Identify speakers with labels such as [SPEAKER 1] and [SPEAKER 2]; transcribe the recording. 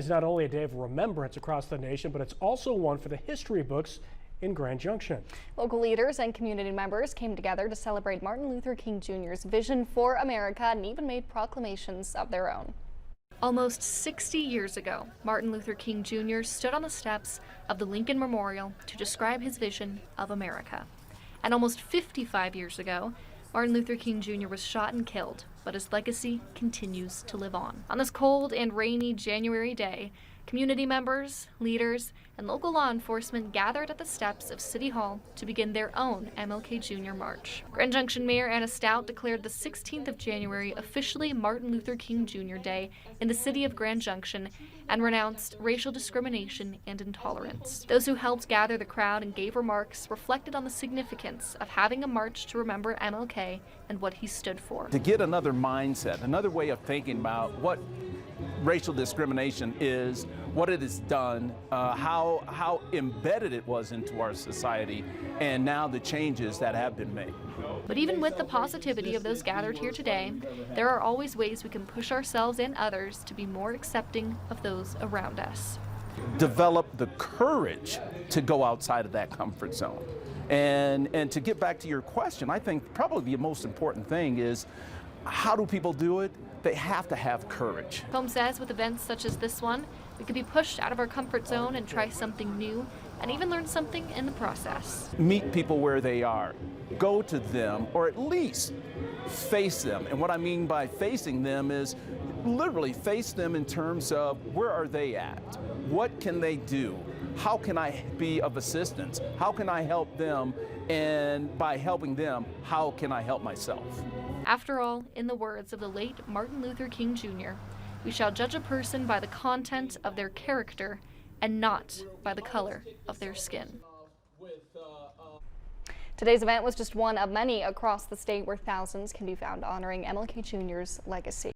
[SPEAKER 1] It's not only a day of remembrance across the nation, but it's also one for the history books in Grand Junction.
[SPEAKER 2] Local leaders and community members came together to celebrate Martin Luther King Jr.'s vision for America and even made proclamations of their own.
[SPEAKER 3] Almost 60 years ago, Martin Luther King Jr. stood on the steps of the Lincoln Memorial to describe his vision of America. And almost 55 years ago, Martin Luther King Jr. was shot and killed, but his legacy continues to live on. On this cold and rainy January day, community members, leaders, and local law enforcement gathered at the steps of City Hall to begin their own MLK Jr. March. Grand Junction Mayor Anna Stout declared the 16th of January officially Martin Luther King Jr. Day in the city of Grand Junction and renounced racial discrimination and intolerance. Those who helped gather the crowd and gave remarks reflected on the significance of having a march to remember MLK and what he stood for.
[SPEAKER 4] To get another mindset, another way of thinking about what racial discrimination is, what it has done, how embedded it was into our society, and now the changes that have been made.
[SPEAKER 3] But even with the positivity of those gathered here today, there are always ways we can push ourselves and others to be more accepting of those around us.
[SPEAKER 4] Develop the courage to go outside of that comfort zone. And to get back to your question, I think probably the most important thing is, how do people do it? They have to have courage.
[SPEAKER 3] Holmes says with events such as this one, we could be pushed out of our comfort zone and try something new and even learn something in the process.
[SPEAKER 4] Meet people where they are. Go to them, or at least face them. And what I mean by facing them is literally face them in terms of where are they at? What can they do? How can I be of assistance? How can I help them? And by helping them, how can I help myself?
[SPEAKER 3] After all, in the words of the late Martin Luther King Jr., we shall judge a person by the content of their character and not by the color of their skin.
[SPEAKER 2] Today's event was just one of many across the state where thousands can be found honoring MLK Jr.'s legacy.